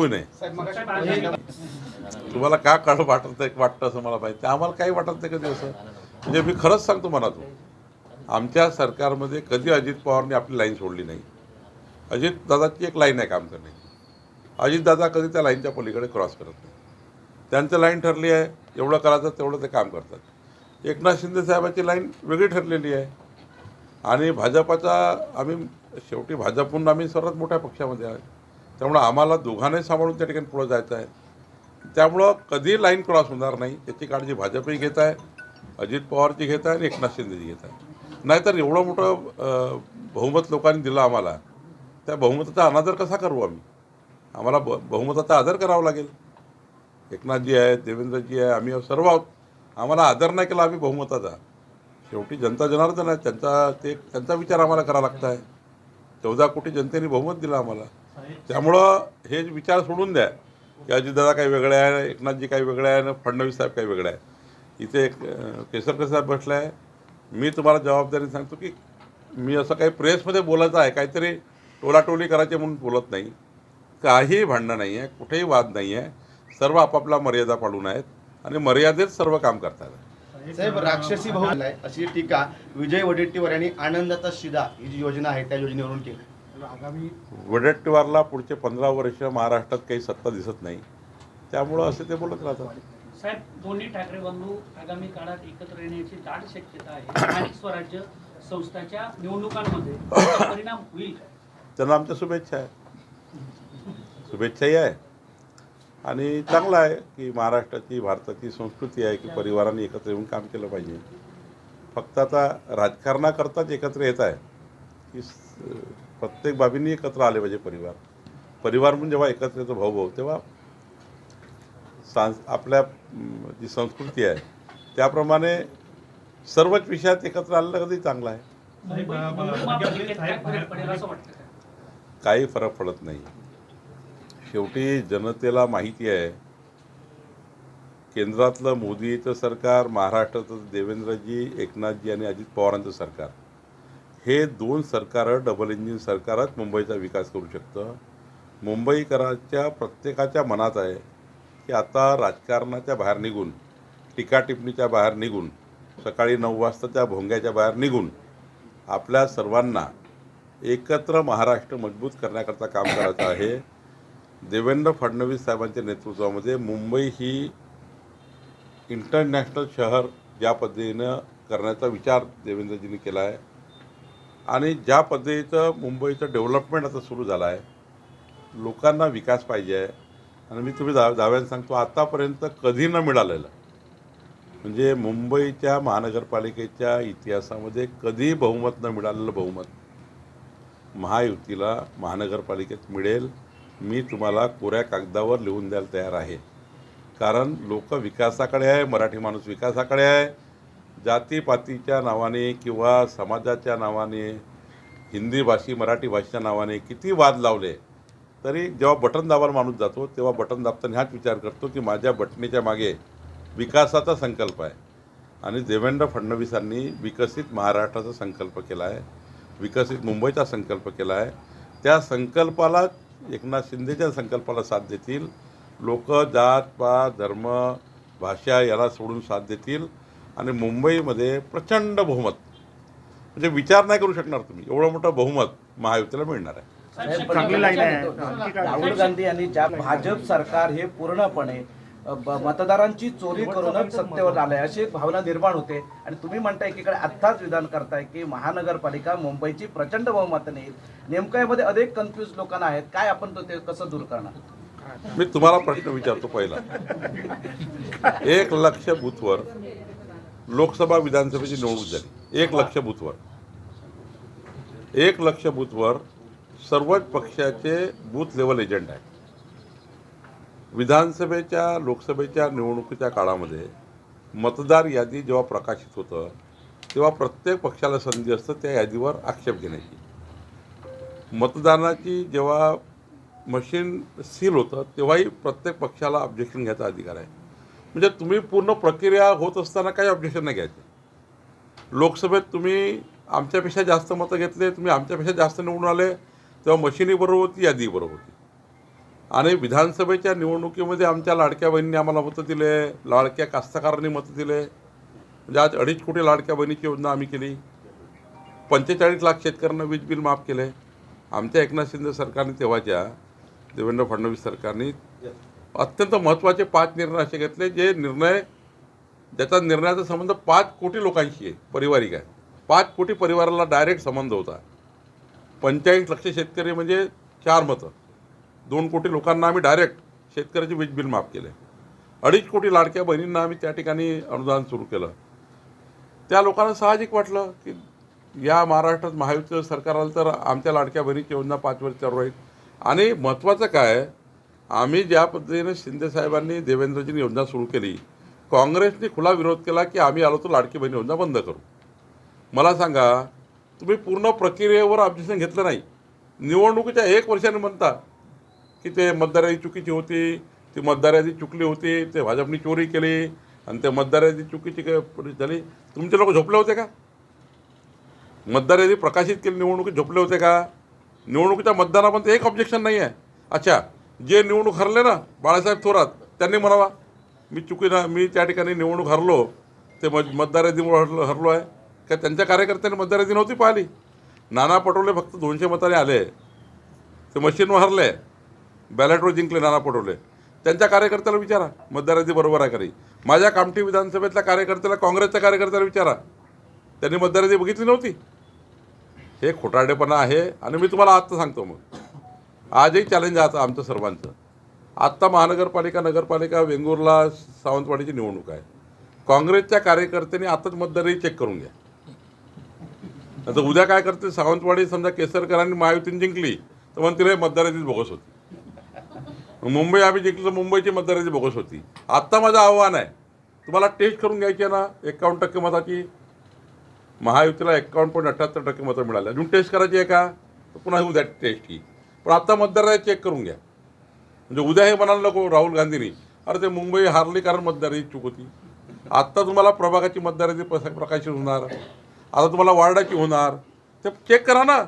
नाही. तुम्हाला का वाटतं असं मला माहिती, आम्हाला काही वाटत नाही कधी असं. म्हणजे मी खरंच सांगतो मनातून, आमच्या सरकारमध्ये कधी अजित पवारने आपली लाईन सोडली नाही. अजित दादाची एक लाईन आहे काम करण्याची. अजित दादा कधी त्या लाईनच्या पलीकडे क्रॉस करत नाही. त्यांचं लाईन ठरली आहे, एवढं करायचं तेवढं ते काम करतात. एकनाथ शिंदे साहेबांची लाईन वेगळी ठरलेली आहे. आणि भाजपाचा आम्ही शेवटी भाजपहून आम्ही सर्वात मोठ्या पक्षामध्ये आहे, त्यामुळं आम्हाला दोघांनाही सांभाळून त्या ठिकाणी पुढं जायचं आहे. त्यामुळं कधी लाईन क्रॉस होणार नाही याची काळजी भाजपही घेत आहे, अजित पवारची घेत आहे आणि एकनाथ शिंदेची घेत आहे. नाहीतर एवढं मोठं बहुमत लोकांनी दिलं आम्हाला, त्या बहुमताचा अनादर कसा करू आम्ही? आम्हाला बहुमताचा आदर करावा लागेल. एकनाथजी आहे, देवेंद्रजी आहे, आम्ही सर्व आहोत. आम्हाला आदर नाही केला आम्ही बहुमताचा. शेवटी जनता जनार्दन आहे, त्यांचा विचार आम्हाला करावा लागत आहे. 14 कोटी जनतेने बहुमत दिलं आम्हाला. त्यामुळं हे विचार सोडून द्या की अजितदादा काही वेगळे आहे, एकनाथजी काही वेगळे आहे आणि फडणवीस साहेब काही वेगळे आहे. इथे केसरकर साहेब बसला आहे. मी तुम्हाला जबाबदारी सांगतो की मी असं काही प्रेसमध्ये बोलायचं आहे, काहीतरी टोलाटोली करायची म्हणून बोलत नाही. काही भांडणं नाही आहे, कुठेही वाद नाही आहे. सर्व आपापला मर्यादा पाळून आहेत आणि मर्यादेत सर्व काम करतात. साहेब, राक्षसी भाऊ आहे अशी टीका विजय वडेट्टीवार यांनी आनंदाचा शिदा ही जी योजना आहे त्या योजनेवरून केली. आगामी वडेट्टीवारला पुढचे 15 वर्ष महाराष्ट्रात काही सत्ता दिसत नाही, त्यामुळं असे ते बोलत राहतात. साहेब, दोन्ही ठाकरे बंधू आगामी काळात एकत्र येण्याची दाट शक्यता आहे. स्थानिक स्वराज्य संस्थांच्या निवडणुकांमध्ये परिणाम होईल का? त्यांना आमच्या शुभेच्छा आहे, शुभेच्छाही आहे. आणि चांगलं आहे की महाराष्ट्राची भारताची संस्कृती आहे की परिवाराने एकत्र येऊन काम केलं पाहिजे. फक्त आता राजकारणाकरताच एकत्र येत आहे की प्रत्येक बाबींनी एकत्र आले पाहिजे. परिवार म्हणून जेव्हा एकत्र येतो भाऊ तेव्हा आपल्या जी संस्कृती आहे त्याप्रमाणे सर्वच विषयात एकत्र आलेलं कधी चांगलं आहे. काही फरक पडत नाही. शेवटी जनतेला माहिती आहे, केंद्रातलं मोदीचं सरकार, महाराष्ट्राचं देवेंद्रजी, एकनाथजी आणि अजित पवारांचं सरकार, हे 2 सरकारं डबल इंजिन सरकारच मुंबईचा विकास करू शकतं. मुंबईकरांच्या प्रत्येकाच्या मनात आहे की आता राजकारणाच्या बाहेर निघून, टीकाटिप्पणीच्या बाहेर निघून, सकाळी 9 वाजताच्या भोंग्याच्या बाहेर निघून आपल्या सर्वांना एकत्र महाराष्ट्र मजबूत करण्याकरता काम करायचं आहे. देवेंद्र फडणवीस साहेबांच्या नेतृत्वामध्ये मुंबई ही इंटरनॅशनल शहर ज्या पद्धतीनं करण्याचा विचार देवेंद्रजींनी केला आहे आणि ज्या पद्धतीचं मुंबईचं डेव्हलपमेंट आता सुरू झालं आहे, लोकांना विकास पाहिजे आहे. आणि मी तुम्ही दाव्याने सांगतो, आतापर्यंत कधी न मिळालेलं, म्हणजे मुंबईच्या महानगरपालिकेच्या इतिहासामध्ये कधी बहुमत न मिळालेलं बहुमत महायुतीला महानगरपालिकेत मिळेल. मी तुम्हाला कोऱ्या कागदावर लिहून द्यायला तयार आहे. कारण लोक विकासाकडे आहे, मराठी माणूस विकासाकडे आहे. जातीपातीच्या नावाने किंवा समाजाच्या नावाने, हिंदी भाषी मराठी भाषेच्या नावाने किती वाद लावले तरी जेव्हा बटन दाबायला माणूस जातो तेव्हा बटन दाबताना ह्याच विचार करतो की माझ्या बटणीच्या मागे विकासाचा संकल्प आहे. आणि देवेंद्र फडणवीसांनी विकसित महाराष्ट्राचा संकल्प केला आहे, विकसित मुंबईचा संकल्प केला आहे. त्या संकल्पाला, एकनाथ शिंदेच्या संकल्पाला साथ देतील लोक. जात पात धर्म भाषा याला सोडून साथ देतील आणि मुंबईमध्ये प्रचंड बहुमत, म्हणजे विचार नाही करू शकणार तुम्ही, एवढं मोठं बहुमत महायुतीला मिळणार आहे. राहुल गांधी यांनी ज्या भाजप सरकार हे पूर्णपणे मतदारांची चोरी करूनच सत्तेवर आलंय अशी भावना निर्माण होते. आणि तुम्ही म्हणताय एकीकडे आत्ताच विधान करताय की महानगरपालिका मुंबईची प्रचंड बहुमताने येईल. नेमकं यामध्ये अनेक कन्फ्यूज लोकांना आहेत, काय आपण ते कसं दूर करणार? मी तुम्हाला प्रश्न विचारतो. पहिला, 1 लाख बूथवर लोकसभा विधानसभेची निवडणूक झाली. 1 लाख बूथवर, 1 लाख बूथवर सर्वच पक्षाचे बूथ लेवल एजंट आहेत. विधानसभेच्या लोकसभेच्या निवडणुकीच्या काळामध्ये मतदार यादी जेव्हा प्रकाशित होतं तेव्हा प्रत्येक पक्षाला संधी असतं त्या यादीवर आक्षेप घेण्याची. मतदानाची जेव्हा मशीन सील होतं तेव्हाही प्रत्येक पक्षाला ऑब्जेक्शन घ्यायचा अधिकार आहे. म्हणजे तुम्ही पूर्ण प्रक्रिया होत असताना काही ऑब्जेक्शन नाही घ्यायचे. लोकसभेत तुम्ही आमच्यापेक्षा जास्त मतं घेतले, तुम्ही आमच्यापेक्षा जास्त निवडून आले, तेव्हा मशीनही बरोबर होती, यादी बरोबर होती. आणि विधानसभेच्या निवडणुकीमध्ये आमच्या लाडक्या बहिणींनी आम्हाला मतं दिले, लाडक्या कास्तकारांनी मतं दिले. म्हणजे आज 2.5 कोटी लाडक्या बहिणीची योजना आम्ही केली. 45 लाख शेतकऱ्यांना वीज बिल माफ केले. आमच्या एकनाथ शिंदे सरकारने, तेव्हाच्या देवेंद्र फडणवीस सरकारने अत्यंत महत्त्वाचे 5 निर्णय असे घेतले, जे निर्णय ज्याचा निर्णयाचा संबंध 5 कोटी लोकांशी आहे, पारिवारिक आहे. 5 कोटी परिवाराला डायरेक्ट संबंध होता. 45 लाख शेतकरी म्हणजे 4 मतं. 2 कोटी लोकांना आम्ही डायरेक्ट शेतकऱ्याचे वीज बिल माफ केले. 2.5 कोटी लाडक्या बहिणींना आम्ही त्या ठिकाणी अनुदान सुरू केलं. त्या लोकांना साहजिक वाटलं की या महाराष्ट्रात महायुतीचं सरकार आलं तर आमच्या लाडक्या बहिणीची योजना 5 वर्ष चालू राहील. आणि महत्त्वाचं काय, आम्ही ज्या पद्धतीने शिंदेसाहेबांनी देवेंद्रजींनी योजना सुरू केली, काँग्रेसने खुला विरोध केला की आम्ही आलो तर लाडकी बहिणी योजना बंद करू. मला सांगा, तुम्ही पूर्ण प्रक्रियेवर ऑब्जेक्शन घेतलं नाही. निवडणुकीच्या 1 वर्षाने म्हणता की ते मतदार यादी चुकीची होती, ती मतदार यादी चुकली होती, ते भाजपनी चोरी केली आणि ते मतदार यादी चुकीची झाली. तुमचे लोक झोपले होते का? मतदार यादी प्रकाशित केली निवडणुकीत झोपले होते का? निवडणुकीच्या मतदानापर्यंत एक ऑब्जेक्शन नाही आहे. अच्छा, जे निवडणूक हरले ना बाळासाहेब थोरात, त्यांनी म्हणावा मी त्या ठिकाणी निवडणूक हरलो, ते मतदार यादीमुळे हरलो आहे का? त्यांच्या कार्यकर्त्यांनी मतदार यादी नव्हती पाहिली. नाना पटोले फक्त 200 मताने आले, ते मशीनवर हरले, बॅलेटवर जिंकले नाना पटोले. त्यांच्या कार्यकर्त्याला विचारा मतदार यादी बरोबर आहे का नाही. माझ्या कामठी विधानसभेतल्या कार्यकर्त्याला, काँग्रेसच्या कार्यकर्त्याला विचारा, त्यांनी मतदार यादी बघितली नव्हती. हे खोटारडेपणा आहे. आणि मी तुम्हाला आत्ता सांगतो, मग आजही चॅलेंज आहे आता आमचं सर्वांचं. आत्ता महानगरपालिका, नगरपालिका, वेंगुर्ला, सावंतवाडीची निवडणूक आहे. काँग्रेसच्या कार्यकर्त्यांनी आताच मतदार यादी चेक करून घ्या. आता उद्या काय करते, सावंतवाडी समजा केसरकरांनी महायुतीने जिंकली तर म्हणतील मतदार यादीच बोगस होती. मुंबई आम्ही जिंकली तर मुंबईची मतदार यादी बोगस होती. आत्ता माझं आव्हान आहे, तुम्हाला टेस्ट करून घ्यायची आहे ना 51% मताची. महायुतीला 51.78% मतं मिळाली. अजून टेस्ट करायची आहे का? तर पुन्हा उद्या टेस्ट ही. पण आत्ता मतदार यादी चेक करून घ्या. म्हणजे उद्या हे म्हणाल नको राहुल गांधींनी, अरे ते मुंबई हारली कारण मतदार यादी चूक होती. आत्ता तुम्हाला प्रभागाची मतदार यादी प्रकाशित होणार, आता तुम्हाला वार्डाची होणार, ते चेक करा ना.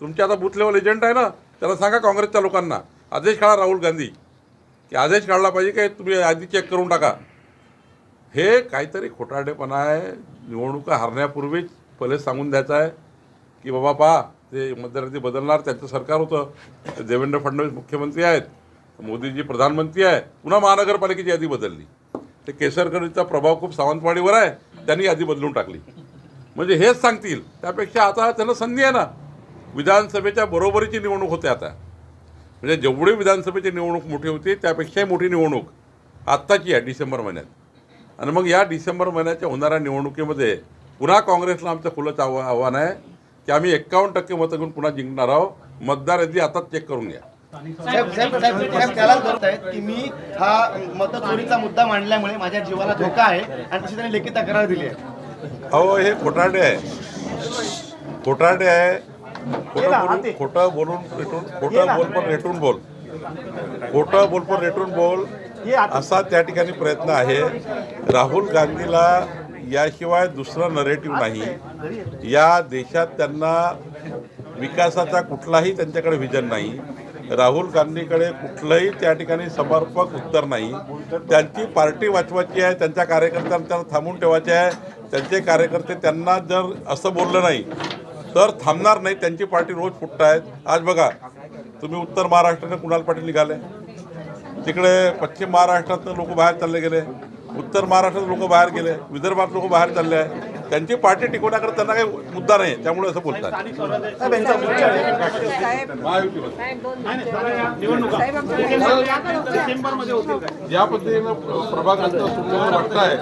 तुमचे आता बूथ लेवल एजंट आहे ना, त्याला सांगा काँग्रेसच्या लोकांना, आदेश काढा राहुल गांधी की आदेश काढला पाहिजे काय तुम्ही आधी चेक करून टाका. हे काहीतरी खोटारडेपणा आहे. निवडणुका हरण्यापूर्वीच पहिले सांगून द्यायचं आहे की बाबा पहा, ते मतदार यादी बदलणार, त्यांचं सरकार होतं, देवेंद्र फडणवीस मुख्यमंत्री आहेत, मोदीजी प्रधानमंत्री आहे, पुन्हा महानगरपालिकेची यादी बदलली. ते केसरकरचा प्रभाव खूप सावंतवाडीवर आहे, त्यांनी यादी बदलून टाकली. म्हणजे हेच सांगतील. त्यापेक्षा आता त्यांना संधी आहे ना, विधानसभेच्या बरोबरीची निवडणूक होते आता. म्हणजे जेवढी विधानसभेची निवडणूक मोठी होती त्यापेक्षाही मोठी निवडणूक आत्ताची आहे डिसेंबर महिन्यात. आणि मग या डिसेंबर महिन्याच्या होणाऱ्या निवडणुकीमध्ये पुन्हा काँग्रेसला आमचं खुलंच आव्हान आहे की आम्ही 51% मतं घेऊन पुन्हा जिंकणार आहोत. मतदार यादी आताच चेक करून घ्या. साहेब त्याला करतायत की मी हा मतचोरीचा मुद्दा मांडल्यामुळे माझ्या जीवाला धोका आहे आणि तशी त्यांनी लेखी तक्रार दिली आहे. अहो, हे खोटारडे आहे. खोटारडे आहे. खोटं बोलून रेटून, खोटं बोल पण रेटून बोल, खोटं बोल पण रेटून बोल असा त्या ठिकाणी प्रयत्न आहे. राहुल गांधीला याशिवाय दुसरं नरेटिव्ह नाही. या देशात त्यांना विकासाचा कुठलाही त्यांच्याकडे व्हिजन नाही. राहुल गांधीकडे कुठलंही त्या ठिकाणी समर्पक उत्तर नाही. त्यांची पार्टी वाचवायची आहे, त्यांच्या कार्यकर्त्यांना त्यांना थांबून ठेवायचे आहे. त्यांचे कार्यकर्ते त्यांना जर असं बोललं नाही तर थांबणार नाही. त्यांची पार्टी रोज फुटत आहेत. आज बघा तुम्ही उत्तर महाराष्ट्राने कुणाल पाटील निघाले, तिकडे पश्चिम महाराष्ट्रातनं लोक बाहेर चालले गेले, उत्तर महाराष्ट्रात लोक बाहेर गेले, विदर्भात लोक बाहेर चालले आहे. त्यांची पार्टी टिकवण्याकडे त्यांना काही मुद्दा नाही, त्यामुळे असं बोलतात. या पद्धतीनं प्रभागांचा वाटतं आहे.